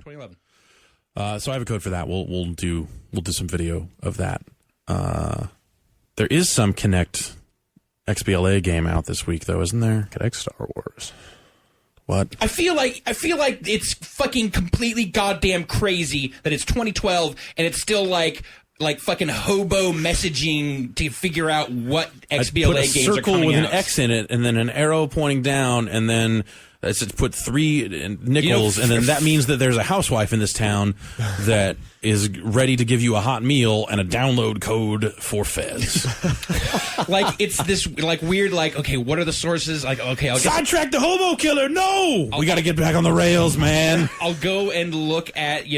2011. So I have a code for that. We'll do some video of that. There is some Kinect XBLA game out this week, though, isn't there? Kinect Star Wars. What? I feel like it's fucking completely goddamn crazy that it's 2012 and it's still like fucking hobo messaging to figure out what XBLA games are coming out. Put a circle with an X in it, and then an arrow pointing down, and then put 3 nickels, and then that means that there's a housewife in this town that is ready to give you a hot meal and a download code for Fez. Like, it's this weird, okay, what are the sources? Like, okay, I'll sidetrack the hobo killer. No, we got to get back on the rails, man. I'll go and look at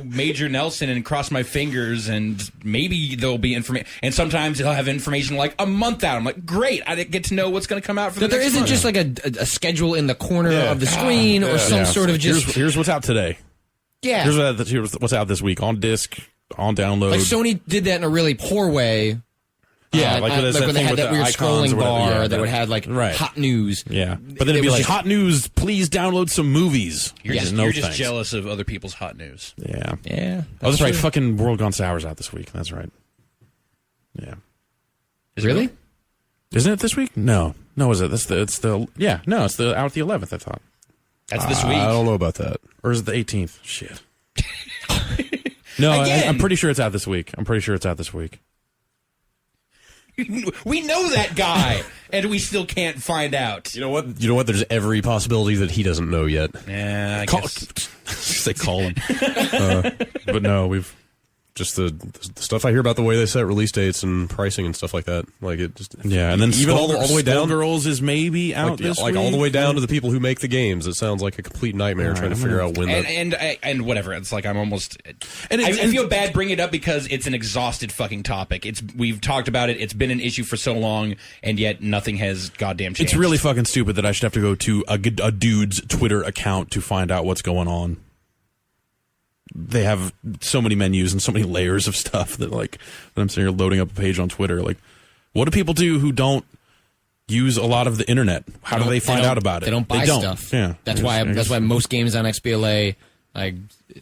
Major Nelson and cross my fingers, and maybe there'll be information. And sometimes they'll have information like a month out. I'm like, great, I didn't get to know what's going to come out for the next There isn't month. just like a schedule in the corner of the screen or some sort of just. Here's what's out today. Yeah. Here's what's out this week on disc, on download. Like Sony did that in a really poor way. Yeah, like when they had that weird scrolling bar that would have hot news. Yeah, but then it'd be like, hot news, please download some movies. You're just jealous of other people's hot news. Yeah. Yeah. Oh, that's right. Fucking World Gone Sour's out this week. That's right. Yeah. Really? Isn't it this week? No, is it? It's the out the 11th, I thought. That's this week. I don't know about that. Or is it the 18th? Shit. No, I'm pretty sure it's out this week. We know that guy, and we still can't find out. You know what? There's every possibility that he doesn't know yet. Yeah, I guess. They call him. But no, we've just the stuff I hear about the way they set release dates and pricing and stuff like that. Like it just and then even all the way down. Girls is maybe out this week. All the way down to the people who make the games. It sounds like a complete nightmare trying to figure out when and whatever. It's like I'm almost. I feel bad bringing it up because it's an exhausted fucking topic. We've talked about it. It's been an issue for so long, and yet nothing has goddamn changed. It's really fucking stupid that I should have to go to a dude's Twitter account to find out what's going on. They have so many menus and so many layers of stuff that I'm sitting here loading up a page on Twitter. Like, what do people do who don't use a lot of the internet? How do they find out about it? They don't buy stuff. Yeah, that's why most games on XBLA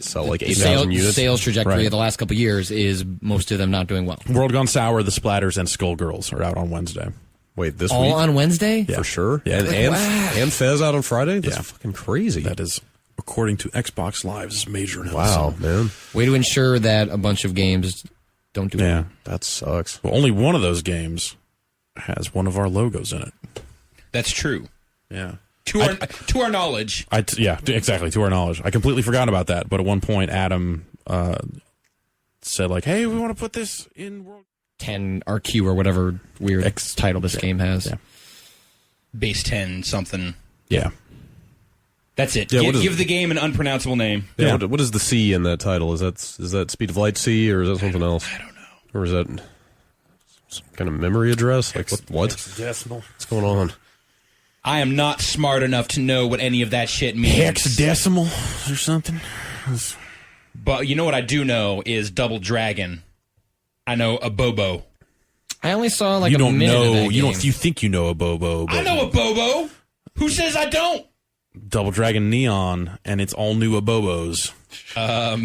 sell like 8,000 units. Sales trajectory of the last couple of years is most of them not doing well. World Gone Sour, The Splatters, and Skullgirls are out on Wednesday. Wait, this all week? on Wednesday? Yeah. For sure. Yeah, and Fez out on Friday. That's fucking crazy. That is, according to Xbox Live's Major Nelson. Wow, man. Way to ensure that a bunch of games don't do well. That sucks. Well, only one of those games has one of our logos in it. That's true. Yeah. To our knowledge. Exactly, to our knowledge. I completely forgot about that, but at one point Adam said, hey, we want to put this in World 10 RQ or whatever weird title this game has. Yeah. Base 10 something. Yeah. That's it. Yeah, give the game an unpronounceable name. Yeah. What is the C in that title? Is that Speed of Light C or is that something else? I don't know. Or is that some kind of memory address? Like what? Hexadecimal. What's going on? I am not smart enough to know what any of that shit means. Hexadecimal or something. But you know what I do know is Double Dragon. I know a Bobo. I only saw you a don't minute know. of that game. You think you know a Bobo? I know a Bobo. Who says I don't? Double Dragon Neon, and it's all new Abobos.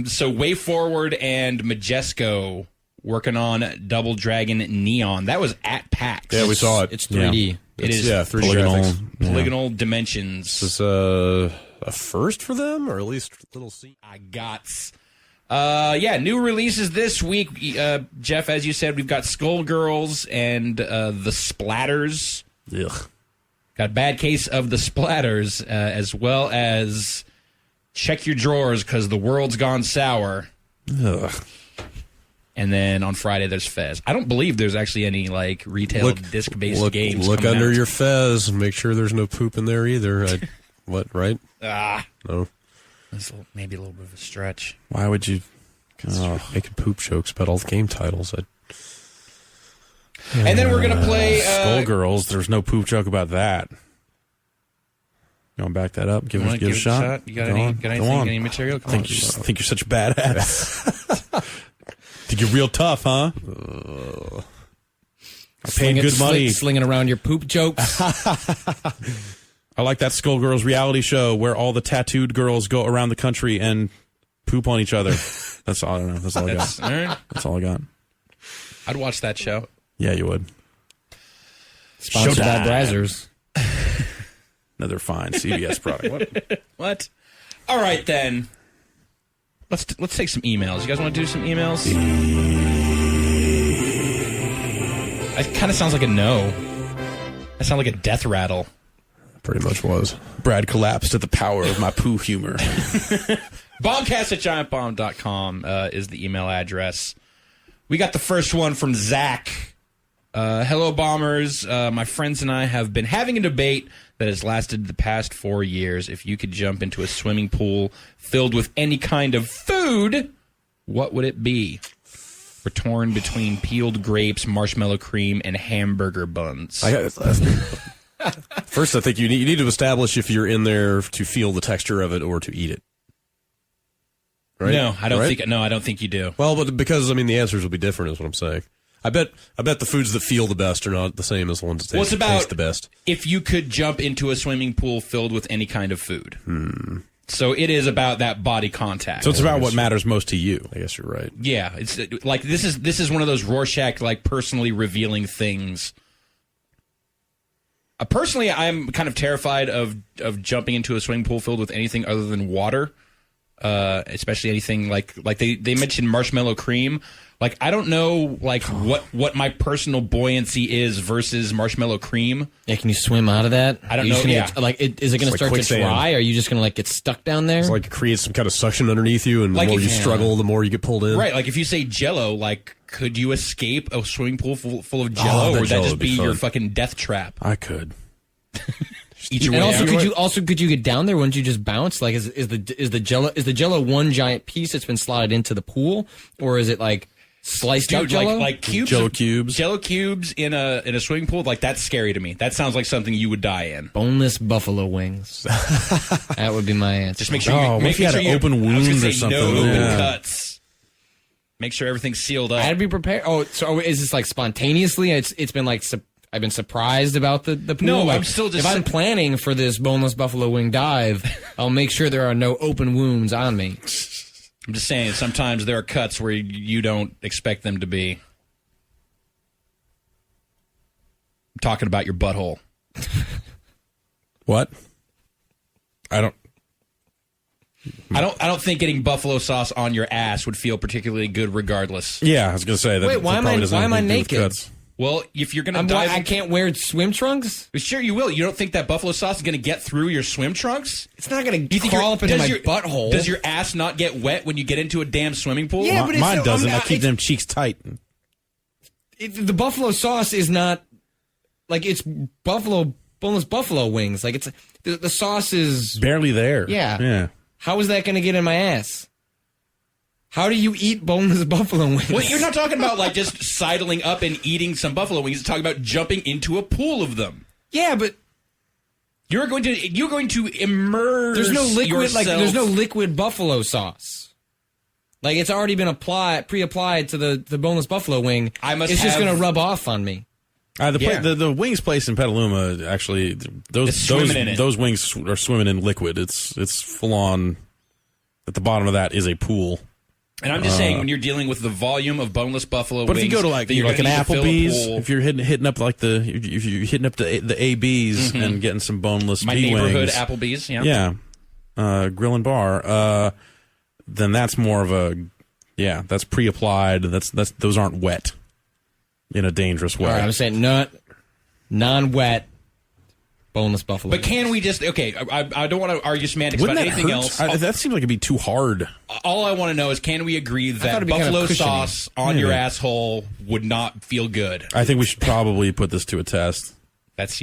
So Way Forward and Majesco working on Double Dragon Neon. That was at PAX. Yeah, we saw it. It's 3D. Yeah. It is 3D polygonal dimensions. This is a first for them, or at least little C. I got. New releases this week. Jeff, as you said, we've got Skullgirls and the Splatters. Ugh. Got Bad Case of the Splatters, as well as Check Your Drawers because the world's gone sour. Ugh. And then on Friday there's Fez. I don't believe there's actually any retail disc-based games. Look coming under out. your Fez and make sure there's no poop in there either. Right? No. That's maybe a little bit of a stretch. Why would you? Making poop jokes about all the game titles. And then we're gonna play Skullgirls. There's no poop joke about that. You want to back that up? Give it a shot. You got any material? I think you're such a badass. Think you're real tough, huh? I paid good money. Slinging around your poop jokes. I like that Skullgirls reality show where all the tattooed girls go around the country and poop on each other. That's all I don't know. That's all I got. All right. That's all I got. I'd watch that show. Yeah, you would. Sponsored by Showtime. Brazzers. Another fine CBS product. What? All right, then. Let's take some emails. You guys want to do some emails? It kind of sounds like a no. That sounds like a death rattle. Pretty much was. Brad collapsed at the power of my poo humor. Bombcast at giantbomb.com is the email address. We got the first one from Zach. Hello, Bombers. My friends and I have been having a debate that has lasted the past 4 years. If you could jump into a swimming pool filled with any kind of food, what would it be? We're torn between peeled grapes, marshmallow cream, and hamburger buns. First, I think you need to establish if you're in there to feel the texture of it or to eat it. Right? No, I don't Right? think. No, I don't think you do. Well, but because the answers will be different, is what I'm saying. I bet the foods that feel the best are not the same as the ones that taste the best. If you could jump into a swimming pool filled with any kind of food. So it is about that body contact. So it's about what matters most to you. I guess you're right. Yeah, it's like this is one of those Rorschach like personally revealing things. Personally, I'm kind of terrified of jumping into a swimming pool filled with anything other than water, especially anything like they mentioned marshmallow cream. Like I don't know like what my personal buoyancy is versus marshmallow cream. Yeah, can you swim out of that? I don't Are you know, just gonna yeah. is it going to like start to quicksand. dry? Or are you just going to get stuck down there? It's like it creates some kind of suction underneath you, and the Like more if- you struggle, the more you get pulled in. Right, like if you say Jell-O, like could you escape a swimming pool full of Jell-O, that or would that Jell-O just would be be your fun. fucking death trap? I could. Eat your And way also, out. could you get down there? Wouldn't you just bounce? Like, is the Jell-O one giant piece that's been slotted into the pool, or is it like sliced up Dude, Jell-O? like cubes, Jell-O cubes. Jell-O cubes in a swimming pool. Like that's scary to me. That sounds like something you would die in. boneless buffalo wings. That would be my answer. Just make sure Oh, you what if you had an open I was wound gonna or say something? no open Yeah. cuts. Make sure everything's sealed up. I'd be prepared. Oh, so is this like spontaneously? It's been like I've been surprised about the pool. No, like, I'm still just- If I'm planning for this boneless buffalo wing dive, I'll make sure there are no open wounds on me. I'm just saying, sometimes there are cuts where you don't expect them to be. I'm talking about your butthole. What? I don't. I don't think getting buffalo sauce on your ass would feel particularly good, regardless. Yeah, I was gonna say that. Wait, why that am probably I- doesn't why have am I anything to do with naked? cuts. Well, if you're gonna dive, I can't wear swim trunks. Sure, you will. You don't think that buffalo sauce is gonna get through your swim trunks? It's not going You to think crawl up into does my your butthole. Does your ass not get wet when you get into a damn swimming pool? Yeah, but it's Mine so- doesn't. I I'm- keep it's- them cheeks tight. The buffalo sauce is not like it's boneless buffalo wings. Like it's the sauce is. Barely there. Yeah. Yeah. How is that going to get in my ass? How do you eat boneless buffalo wings? Well, you're not talking about like just sidling up and eating some buffalo wings. You're talking about jumping into a pool of them. Yeah, but You're going to immerse. there's no liquid. yourself. Like there's no liquid buffalo sauce. Like it's already been pre-applied to the boneless buffalo wing. It's just have- going to rub off on me. Yeah. The wings place in Petaluma actually It's swimming in it. those wings are swimming in liquid. It's full on. At the bottom of that is a pool. And I'm just saying, when you're dealing with the volume of boneless buffalo But wings, if you go to like that you're an gonna need to fill a Applebee's, pool- if you're hitting up like if you're hitting up the ABs and getting some boneless my pea neighborhood wings, Applebee's, yeah. grill and bar, then that's more of a that's pre-applied. Those aren't wet in a dangerous way. All right, I'm saying non-wet boneless buffalo. But can we just I don't want to argue semantics Wouldn't about that anything hurt? else. That seems like it'd be too hard. All I want to know is, can we agree thought that it'd be kind of buffalo cushiony. sauce on your asshole would not feel good? I think we should probably put this to a test. That's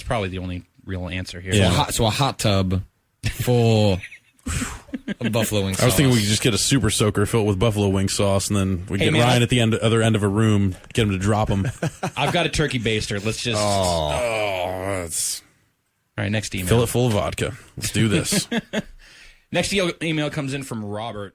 probably the only real answer here. Yeah. So a hot tub full of buffalo wing sauce. I was thinking we could just get a super soaker, fill it with buffalo wing sauce, and then we Hey, get man, Ryan at the other end of a room, get him to drop them. I've got a turkey baster. Let's just That's all right. Next email. fill it full of vodka. Let's do this. Next email comes in from Robert.